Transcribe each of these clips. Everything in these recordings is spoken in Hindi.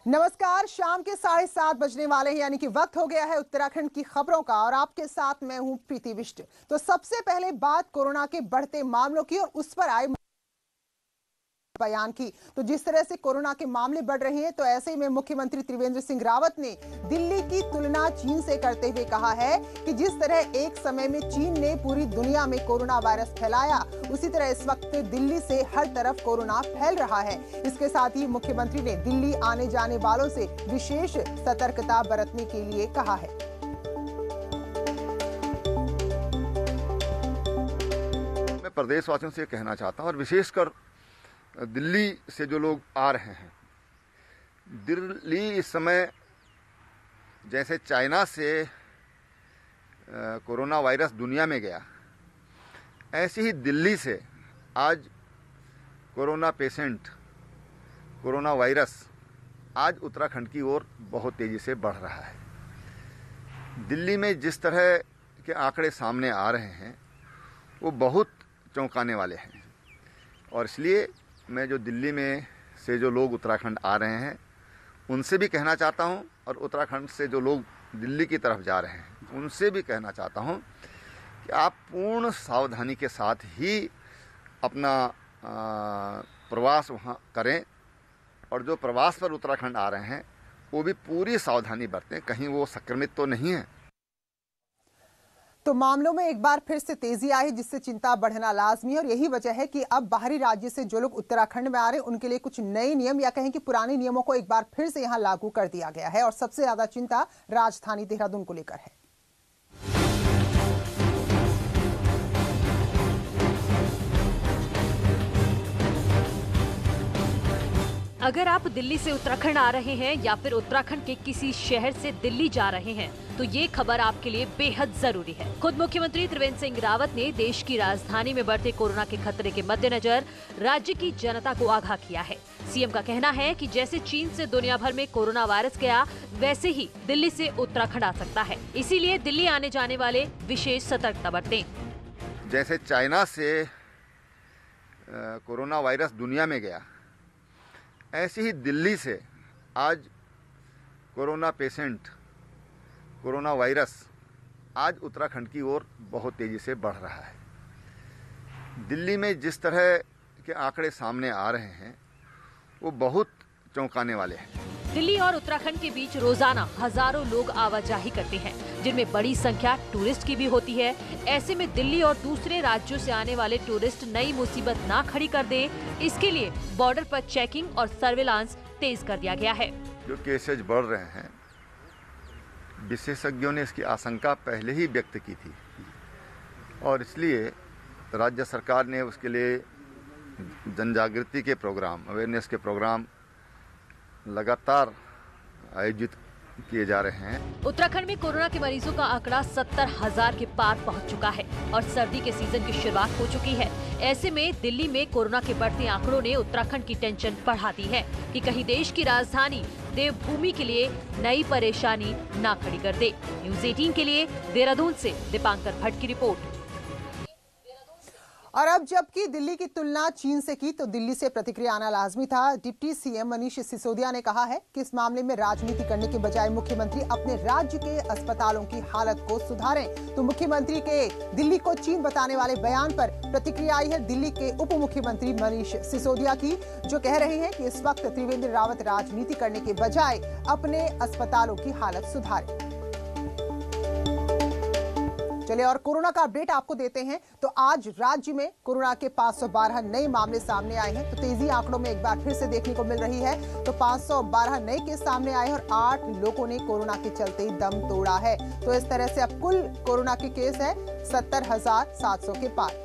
नमस्कार। शाम के 7:30 बजने वाले हैं, यानी कि वक्त हो गया है उत्तराखंड की खबरों का और आपके साथ मैं हूं प्रीति बिष्ट। तो सबसे पहले बात कोरोना के बढ़ते मामलों की और उस पर आए बयान की। तो जिस तरह से कोरोना के मामले बढ़ रहे हैं, तो ऐसे में मुख्यमंत्री त्रिवेंद्र सिंह रावत ने दिल्ली की तुलना चीन से करते हुए कहा है कि जिस तरह एक समय में चीन ने पूरी दुनिया में कोरोना वायरस फैलाया, उसी तरह इस वक्त दिल्ली से हर तरफ कोरोना फैल रहा है। इसके साथ ही मुख्यमंत्री ने दिल्ली आने जाने वालों से विशेष सतर्कता बरतने के लिए कहा है। मैं प्रदेशवासियों से कहना चाहता हूं, और विशेषकर दिल्ली से जो लोग आ रहे हैं, दिल्ली इस समय जैसे चाइना से कोरोना वायरस दुनिया में गया, ऐसे ही दिल्ली से आज कोरोना पेशेंट, कोरोना वायरस आज उत्तराखंड की ओर बहुत तेज़ी से बढ़ रहा है। दिल्ली में जिस तरह के आंकड़े सामने आ रहे हैं वो बहुत चौंकाने वाले हैं, और इसलिए मैं जो दिल्ली में से जो लोग उत्तराखंड आ रहे हैं उनसे भी कहना चाहता हूं, और उत्तराखंड से जो लोग दिल्ली की तरफ जा रहे हैं उनसे भी कहना चाहता हूं कि आप पूर्ण सावधानी के साथ ही अपना प्रवास वहां करें, और जो प्रवास पर उत्तराखंड आ रहे हैं वो भी पूरी सावधानी बरतें, कहीं वो संक्रमित तो नहीं है। तो मामलों में एक बार फिर से तेजी आई, जिससे चिंता बढ़ना लाजमी है, और यही वजह है कि अब बाहरी राज्य से जो लोग उत्तराखंड में आ रहे हैं उनके लिए कुछ नए नियम, या कहें कि पुराने नियमों को एक बार फिर से यहां लागू कर दिया गया है। और सबसे ज्यादा चिंता राजधानी देहरादून को लेकर है। अगर आप दिल्ली से उत्तराखंड आ रहे हैं या फिर उत्तराखंड के किसी शहर से दिल्ली जा रहे हैं, तो ये खबर आपके लिए बेहद जरूरी है। खुद मुख्यमंत्री त्रिवेंद्र सिंह रावत ने देश की राजधानी में बढ़ते कोरोना के खतरे के मद्देनजर राज्य की जनता को आगाह किया है। सीएम का कहना है कि जैसे चीन से दुनिया भर में कोरोना वायरस गया, वैसे ही दिल्ली से उत्तराखंड आ सकता है। इसीलिए दिल्ली आने जाने वाले विशेष सतर्कता बरतें। जैसे चाइना से कोरोना वायरस दुनिया में गया, ऐसे ही दिल्ली से आज कोरोना पेशेंट, कोरोना वायरस आज उत्तराखंड की ओर बहुत तेज़ी से बढ़ रहा है। दिल्ली में जिस तरह के आंकड़े सामने आ रहे हैं वो बहुत चौंकाने वाले हैं। दिल्ली और उत्तराखंड के बीच रोजाना हजारों लोग आवाजाही करते हैं, जिनमें बड़ी संख्या टूरिस्ट की भी होती है। ऐसे में दिल्ली और दूसरे राज्यों से आने वाले टूरिस्ट नई मुसीबत ना खड़ी कर दें, इसके लिए बॉर्डर पर चेकिंग और सर्विलांस तेज कर दिया गया है। जो केसेज बढ़ रहे हैं, विशेषज्ञों ने इसकी आशंका पहले ही व्यक्त की थी, और इसलिए राज्य सरकार ने उसके लिए जनजागृति के प्रोग्राम, अवेयरनेस के प्रोग्राम लगातार आयोजित किए जा रहे हैं। उत्तराखंड में कोरोना के मरीजों का आंकड़ा 70,000 के पार पहुंच चुका है और सर्दी के सीजन की शुरुआत हो चुकी है। ऐसे में दिल्ली में कोरोना के बढ़ते आंकड़ों ने उत्तराखंड की टेंशन बढ़ा दी है कि कहीं देश की राजधानी देवभूमि के लिए नई परेशानी ना खड़ी कर दे। न्यूज़ 18 के लिए देहरादून से दीपांकर भट्ट की रिपोर्ट। और अब जबकि दिल्ली की तुलना चीन से की, तो दिल्ली से प्रतिक्रिया आना लाजमी था। डिप्टी सीएम मनीष सिसोदिया ने कहा है कि इस मामले में राजनीति करने के बजाय मुख्यमंत्री अपने राज्य के अस्पतालों की हालत को सुधारें। तो मुख्यमंत्री के दिल्ली को चीन बताने वाले बयान पर प्रतिक्रिया आई है दिल्ली के उप मुख्यमंत्री मनीष सिसोदिया की, जो कह रहे हैं कि इस वक्त त्रिवेंद्र रावत राजनीति करने के बजाय अपने अस्पतालों की हालत सुधारें। चलिए और कोरोना का अपडेट आपको देते हैं। तो आज राज्य में कोरोना के 512 नए मामले सामने आए हैं। तो तेजी आंकड़ों में एक बार फिर से देखने को मिल रही है। तो 512 नए केस सामने आए और 8 लोगों ने कोरोना के चलते दम तोड़ा है। तो इस तरह से अब कुल कोरोना के केस है 70,700 के पार।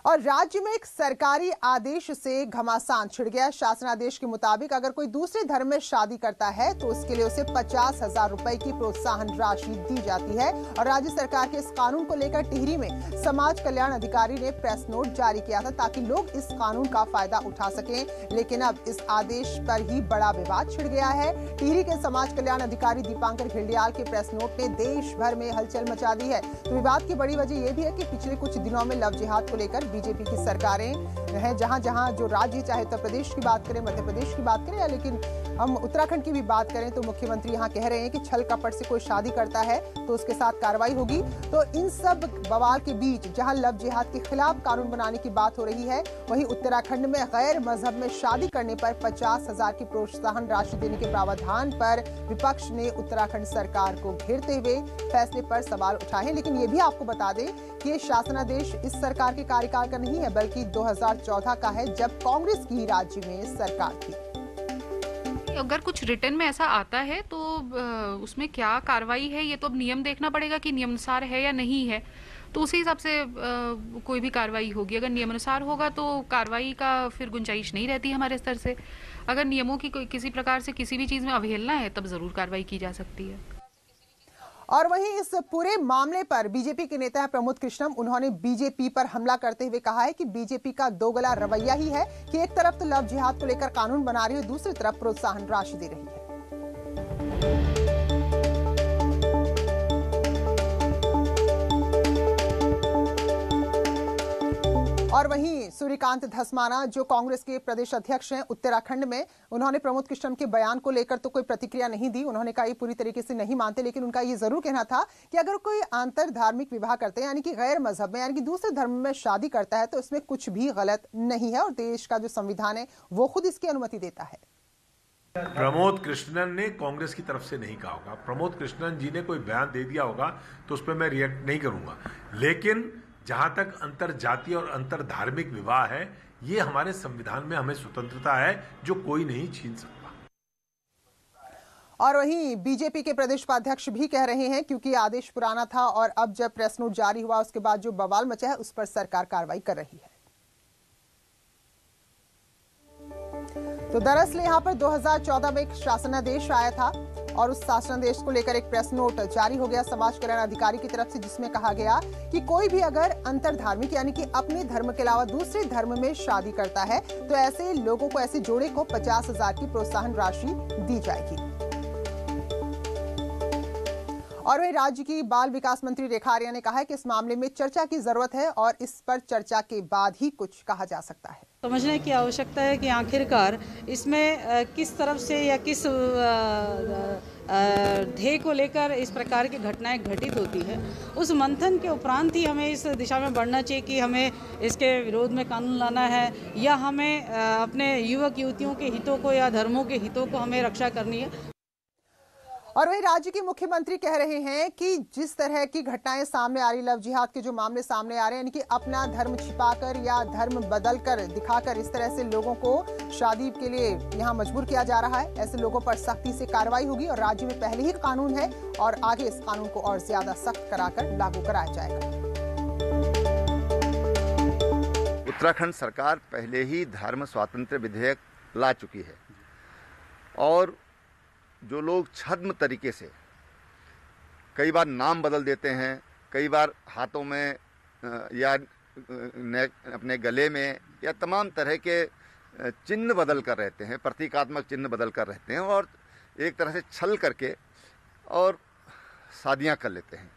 और राज्य में एक सरकारी आदेश से घमासान छिड़ गया। शासनादेश के मुताबिक अगर कोई दूसरे धर्म में शादी करता है तो उसके लिए उसे 50,000 रुपए की प्रोत्साहन राशि दी जाती है। और राज्य सरकार के इस कानून को लेकर टिहरी में समाज कल्याण अधिकारी ने प्रेस नोट जारी किया था ताकि लोग इस कानून का फायदा उठा सकें। लेकिन अब इस आदेश पर ही बड़ा विवाद छिड़ गया है। टिहरी के समाज कल्याण अधिकारी दीपांकर घिल्डियाल के प्रेस नोट ने देश भर में हलचल मचा दी है। तो विवाद की बड़ी वजह यह भी है कि पिछले कुछ दिनों में लव जिहाद को लेकर बीजेपी की सरकारें हैं, जहां जहां जो राज्य, चाहे उत्तर प्रदेश की बात करें, मध्य प्रदेश की बात करें, लेकिन हम उत्तराखंड की भी बात करें तो मुख्यमंत्री यहां कह रहे हैं कि छल कपट से कोई शादी करता है तो उसके साथ कार्रवाई होगी। तो इन सब बवाल के बीच जहां लव जिहाद के खिलाफ कानून बनाने की बात हो रही है, वहीं उत्तराखंड में गैर मजहब में शादी करने पर 50,000 की प्रोत्साहन राशि देने के प्रावधान पर विपक्ष ने उत्तराखंड सरकार को घेरते हुए फैसले पर सवाल उठाए हैं। लेकिन ये भी आपको बता दें कि ये शासनादेश इस सरकार के कार्यकाल का नहीं है, बल्कि 2014 का है, जब कांग्रेस की राज्य में सरकार थी। अगर कुछ रिटर्न में ऐसा आता है तो उसमें क्या कार्रवाई है, ये तो अब नियम देखना पड़ेगा कि नियमानुसार है या नहीं है, तो उसी हिसाब से कोई भी कार्रवाई होगी। अगर नियमानुसार होगा तो कार्रवाई का फिर गुंजाइश नहीं रहती हमारे स्तर से। अगर नियमों की किसी प्रकार से किसी भी चीज़ में अवहेलना है तब जरूर कार्रवाई की जा सकती है। और वहीं इस पूरे मामले पर बीजेपी के नेता प्रमोद कृष्णम, उन्होंने बीजेपी पर हमला करते हुए कहा है कि बीजेपी का दोगला रवैया ही है कि एक तरफ तो लव जिहाद को लेकर कानून बना रही है, दूसरी तरफ प्रोत्साहन राशि दे रही है। और वहीं सूर्यकांत धस्माना, जो कांग्रेस के प्रदेश अध्यक्ष हैं उत्तराखंड में, उन्होंने प्रमोद कृष्णम के बयान को लेकर तो कोई प्रतिक्रिया नहीं दी। उन्होंने कहा ये पूरी तरीके से नहीं मानते, लेकिन उनका ये जरूर कहना था कि अगर कोई आंतर धार्मिक विवाह करते हैं, यानी कि गैर मजहब में, यानी कि दूसरे धर्म में शादी करता है, तो इसमें कुछ भी गलत नहीं है और देश का जो संविधान है वो खुद इसकी अनुमति देता है। प्रमोद कृष्णन ने कांग्रेस की तरफ से नहीं कहा होगा। प्रमोद कृष्णन जी ने कोई बयान दे दिया होगा तो उस पर मैं रिएक्ट नहीं करूंगा, लेकिन जहां तक अंतर जातीय और अंतर धार्मिक विवाह है, ये हमारे संविधान में हमें स्वतंत्रता है जो कोई नहीं छीन सकता। और वहीं बीजेपी के प्रदेश उपाध्यक्ष भी कह रहे हैं, क्योंकि आदेश पुराना था और अब जब प्रेस नोट जारी हुआ उसके बाद जो बवाल मचा है उस पर सरकार कार्रवाई कर रही है। तो दरअसल यहां पर 2014 में एक शासनादेश आया था और उस शासनादेश को लेकर एक प्रेस नोट जारी हो गया समाज कल्याण अधिकारी की तरफ से, जिसमें कहा गया कि कोई भी अगर अंतर धार्मिक यानी कि अपने धर्म के अलावा दूसरे धर्म में शादी करता है तो ऐसे लोगों को, ऐसे जोड़े को 50,000 की प्रोत्साहन राशि दी जाएगी। और वही राज्य की बाल विकास मंत्री रेखा आर्या ने कहा है कि इस मामले में चर्चा की जरूरत है और इस पर चर्चा के बाद ही कुछ कहा जा सकता है। समझने की आवश्यकता है कि आखिरकार इसमें किस तरफ से या किस ध्येय को लेकर इस प्रकार की घटनाएं घटित होती है। उस मंथन के उपरांत ही हमें इस दिशा में बढ़ना चाहिए कि हमें इसके विरोध में कानून लाना है या हमें अपने युवक युवतियों के हितों को या धर्मों के हितों को हमें रक्षा करनी है। और वही राज्य के मुख्यमंत्री कह रहे हैं कि जिस तरह की घटनाएं सामने आ रही, लव जिहाद के जो मामले सामने आ रहे हैं, यानी कि अपना धर्म छिपाकर या धर्म बदलकर दिखाकर इस तरह से लोगों को शादी के लिए यहां मजबूर किया जा रहा है, ऐसे लोगों पर सख्ती से कार्रवाई होगी और राज्य में पहले ही कानून है और आगे इस कानून को और ज्यादा सख्त कराकर लागू कराया जाएगा। उत्तराखंड सरकार पहले ही धर्म स्वातंत्र्य विधेयक ला चुकी है और जो लोग छद्म तरीके से कई बार नाम बदल देते हैं, कई बार हाथों में या अपने गले में या तमाम तरह के चिन्ह बदल कर रहते हैं, प्रतीकात्मक चिन्ह बदल कर रहते हैं और एक तरह से छल करके और शादियां कर लेते हैं।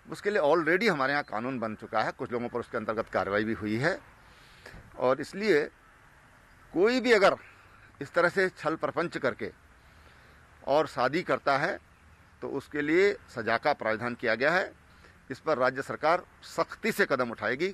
उसके लिए ऑलरेडी हमारे यहाँ कानून बन चुका है, कुछ लोगों पर उसके अंतर्गत कार्रवाई भी हुई है और इसलिए कोई भी अगर इस तरह से छल प्रपंच करके और शादी करता है तो उसके लिए सजा का प्रावधान किया गया है। इस पर राज्य सरकार सख्ती से कदम उठाएगी।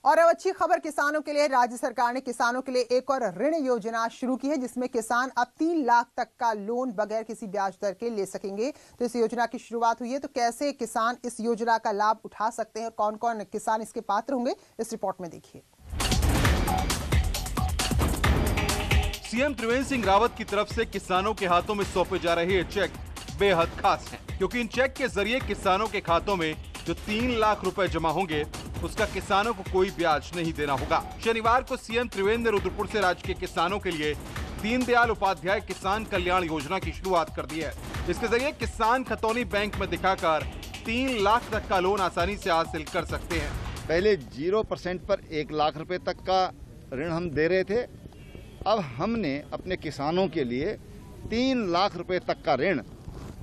और अब अच्छी खबर किसानों के लिए, राज्य सरकार ने किसानों के लिए एक और ऋण योजना शुरू की है, जिसमें किसान अब 3 लाख तक का लोन बगैर किसी ब्याज दर के ले सकेंगे। तो इस योजना की शुरुआत हुई है, तो कैसे किसान इस योजना का लाभ उठा सकते हैं, कौन कौन किसान इसके पात्र होंगे, इस रिपोर्ट में देखिए। सीएम त्रिवेंद्र सिंह रावत की तरफ से किसानों के हाथों में सौंपे जा रहे चेक बेहद खास हैं, क्योंकि इन चेक के जरिए किसानों के खातों में जो 3 लाख रुपए जमा होंगे उसका किसानों को कोई ब्याज नहीं देना होगा। शनिवार को सीएम त्रिवेंद्र ने रुद्रपुर से राज्य के किसानों के लिए दीनदयाल उपाध्याय किसान कल्याण योजना की शुरुआत कर दी है। इसके जरिए किसान खतौनी बैंक में दिखाकर 3 लाख तक का लोन आसानी से हासिल कर सकते हैं। पहले 0% पर 1 लाख रुपए तक का ऋण हम दे रहे थे, अब हमने अपने किसानों के लिए 3 लाख रुपए तक का ऋण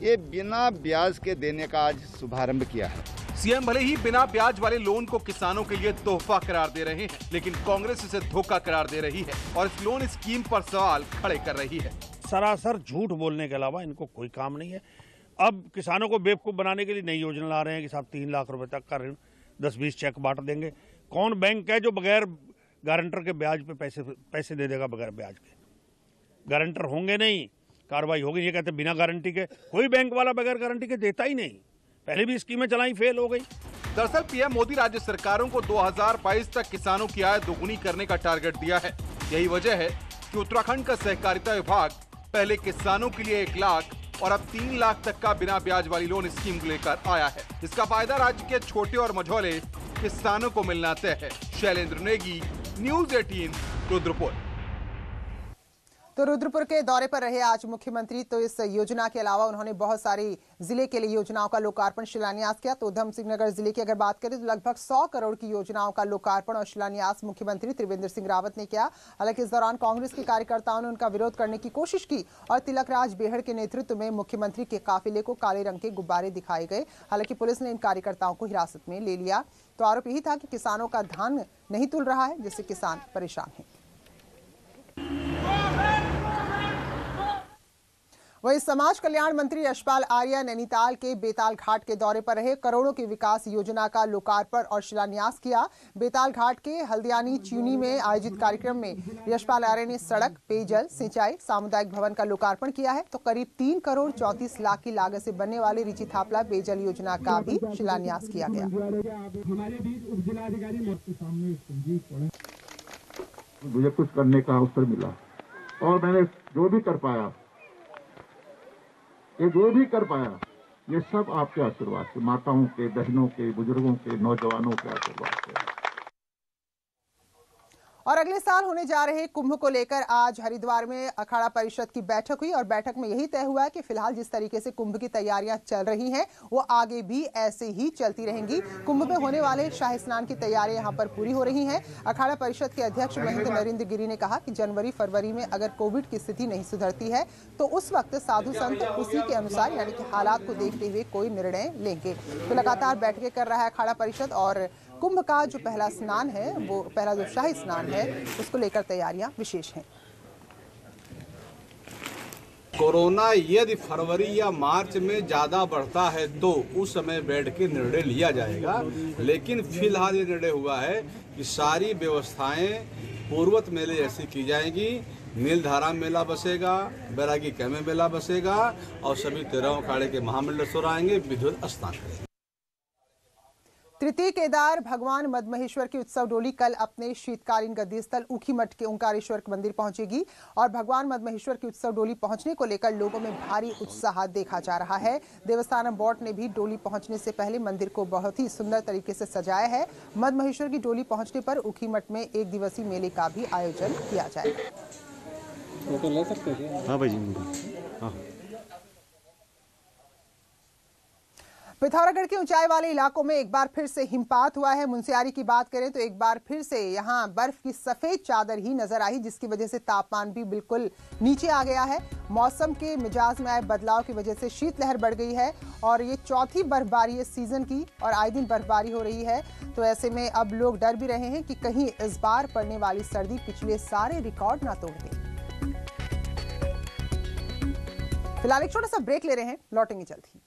ये बिना ब्याज के देने का आज शुभारंभ किया है। सीएम भले ही बिना ब्याज वाले लोन को किसानों के लिए तोहफा करार दे रहे हैं, लेकिन कांग्रेस इसे धोखा करार दे रही है और इस लोन स्कीम पर सवाल खड़े कर रही है। सरासर झूठ बोलने के अलावा इनको कोई काम नहीं है। अब किसानों को बेवकूफ बनाने के लिए नई योजना ला रहे हैं कि साहब 3 लाख रुपए तक का ऋण 10-20 चेक बांट देंगे। कौन बैंक है जो बगैर गारंटर के ब्याज पे पैसे दे देगा? बगैर ब्याज के गारंटर होंगे नहीं, कार्रवाई होगी। ये कहते बिना गारंटी के कोई बैंक वाला बगैर गारंटी के देता ही नहीं। पहले भी स्कीमें चलाई, फेल हो गई। दरअसल पीएम मोदी राज्य सरकारों को 2022 तक किसानों की आय दोगुनी करने का टारगेट दिया है। यही वजह है कि उत्तराखंड का सहकारिता विभाग पहले किसानों के लिए 1 लाख और अब 3 लाख तक का बिना ब्याज वाली लोन स्कीम लेकर आया है। इसका फायदा राज्य के छोटे और मझौले किसानों को मिलना तय है। शैलेंद्र नेगी, न्यूज़ 18, रुद्रपुर। तो रुद्रपुर के दौरे पर रहे आज मुख्यमंत्री। तो इस योजना के अलावा उन्होंने बहुत सारी जिले के लिए योजनाओं का लोकार्पण शिलान्यास किया। तो उधम सिंह नगर जिले की अगर बात करें तो लगभग 100 करोड़ की योजनाओं का लोकार्पण और शिलान्यास मुख्यमंत्री त्रिवेंद्र सिंह रावत ने किया। हालांकि इस दौरान कांग्रेस के कार्यकर्ताओं ने उनका विरोध करने की कोशिश की और तिलकराज बेहड़ के नेतृत्व में मुख्यमंत्री के काफिले को काले रंग के गुब्बारे दिखाए गए। हालांकि पुलिस ने इन कार्यकर्ताओं को हिरासत में ले लिया। तो आरोप यही था कि किसानों का धान नहीं तुल रहा है, जिससे किसान परेशान हैं। वहीं समाज कल्याण मंत्री यशपाल आर्या नैनीताल के बेताल घाट के दौरे पर रहे। करोड़ों की विकास योजना का लोकार्पण और शिलान्यास किया। बेताल घाट के हल्दियानी च्यूनी में आयोजित कार्यक्रम में यशपाल आर्या ने सड़क, पेयजल, सिंचाई, सामुदायिक भवन का लोकार्पण किया है। तो करीब 3 करोड़ 34 लाख की लागत से बनने वाली रिची थापला पेयजल योजना का भी शिलान्यास किया गया। मुझे कुछ करने का अवसर मिला और मैंने जो भी कर पाया, ये सब आपके आशीर्वाद से, माताओं के, बहनों के, बुजुर्गों के, नौजवानों के आशीर्वाद से। और अगले साल होने जा रहे कुंभ को लेकर आज हरिद्वार में अखाड़ा परिषद की बैठक हुई और बैठक में यही तय हुआ है कि फिलहाल जिस तरीके से कुंभ की तैयारियां चल रही हैं वो आगे भी ऐसे ही चलती रहेंगी। कुंभ में होने वाले शाही स्नान की तैयारियां यहां पर पूरी हो रही हैं। अखाड़ा परिषद के अध्यक्ष महंत नरेंद्र गिरी ने कहा कि जनवरी-फरवरी में अगर कोविड की स्थिति नहीं सुधरती है तो उस वक्त साधु संत उसी के अनुसार यानी कि हालात को देखते हुए कोई निर्णय लेंगे। तो लगातार बैठकें कर रहा है अखाड़ा परिषद और कुंभ का जो पहला स्नान है, वो पहला जो शाही स्नान है, उसको लेकर तैयारियां विशेष हैं। कोरोना यदि फरवरी या मार्च में ज़्यादा बढ़ता है तो उस समय बैठ के निर्णय लिया जाएगा, लेकिन फिलहाल ये निर्णय हुआ है कि सारी व्यवस्थाएं पूर्ववत मेले जैसी की जाएंगी। नीलधारा मेला बसेगा, बैरागी कैमे मेला बसेगा और सभी 13 अखाड़े के महामंडलेश्वर आएंगे, विधिवत स्नान करेंगे। तृतीय केदार भगवान मदमहेश्वर की उत्सव डोली कल अपने शीतकालीन गद्दी स्थल ऊखीमठ के ओंकारेश्वर मंदिर पहुंचेगी और भगवान मदमहेश्वर की उत्सव डोली पहुंचने को लेकर लोगों में भारी उत्साह देखा जा रहा है। देवस्थानम बोर्ड ने भी डोली पहुंचने से पहले मंदिर को बहुत ही सुंदर तरीके से सजाया है। मदमहेश्वर की डोली पहुंचने पर ऊखीमठ में 1 दिवसीय मेले का भी आयोजन किया जाएगा। फोटो ले सकते हैं? हाँ भाई जी, हाँ। पिथौरागढ़ के ऊंचाई वाले इलाकों में एक बार फिर से हिमपात हुआ है। मुनस्यारी की बात करें तो एक बार फिर से यहां बर्फ की सफेद चादर ही नजर आई, जिसकी वजह से तापमान भी बिल्कुल नीचे आ गया है। मौसम के मिजाज में आए बदलाव की वजह से शीतलहर बढ़ गई है और ये चौथी बर्फबारी इस सीजन की और आए दिन बर्फबारी हो रही है। तो ऐसे में अब लोग डर भी रहे हैं कि कहीं इस बार पड़ने वाली सर्दी पिछले सारे रिकॉर्ड ना तोड़ दे। फिलहाल एक छोटा सा ब्रेक ले रहे हैं, लौटेंगे जल्द ही।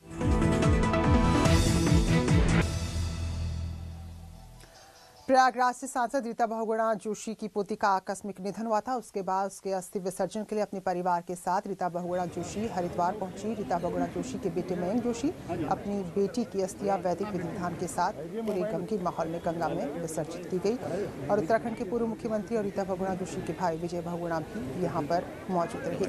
प्रयागराज से सांसद रीता बहुगुणा जोशी की पोती का आकस्मिक निधन हुआ था। उसके बाद उसके अस्थि विसर्जन के लिए अपने परिवार के साथ रीता बहुगुणा जोशी हरिद्वार पहुंची। रीता बहुगुणा जोशी के बेटे मयंक जोशी अपनी बेटी की अस्थियां वैदिक विधि विधान के साथ पूरे गंभीर माहौल में गंगा में विसर्जित की गई और उत्तराखंड के पूर्व मुख्यमंत्री और रीता बहुगुणा जोशी के भाई विजय बहुगुणा भी यहाँ पर मौजूद रहे।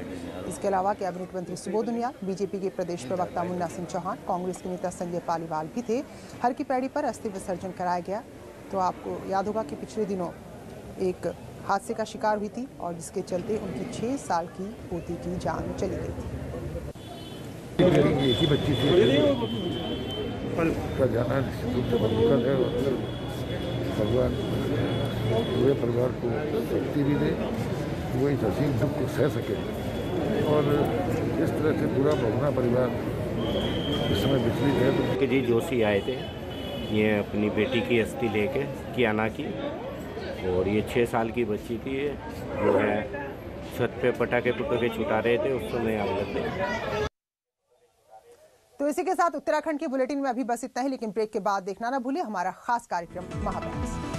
इसके अलावा कैबिनेट मंत्री सुबोध उनियाल, बीजेपी के प्रदेश प्रवक्ता मुन्ना सिंह चौहान, कांग्रेस के नेता संजय पालीवाल भी थे। हर की पैड़ी पर अस्थि विसर्जन कराया गया। तो आपको याद होगा कि पिछले दिनों एक हादसे का शिकार हुई थी और जिसके चलते उनकी 6 साल की पोती की जान चली गई थी। एक ही बच्ची थी, का जाना मुश्किल है। भगवान पूरे परिवार को शक्ति भी दे, वो इस असीम दुख को सह सके और इस तरह से पूरा बहुगुणा परिवार इस समय विचलित है। जी जोशी आए थे ये अपनी बेटी की अस्थि लेके कियाना की, और ये 6 साल की बच्ची थी, जो है छत पे पटाखे छुटा रहे थे, उस समय आग लग गई। तो इसी के साथ उत्तराखंड के बुलेटिन में अभी बस इतना ही, लेकिन ब्रेक के बाद देखना ना भूलिए हमारा खास कार्यक्रम महाबैंस।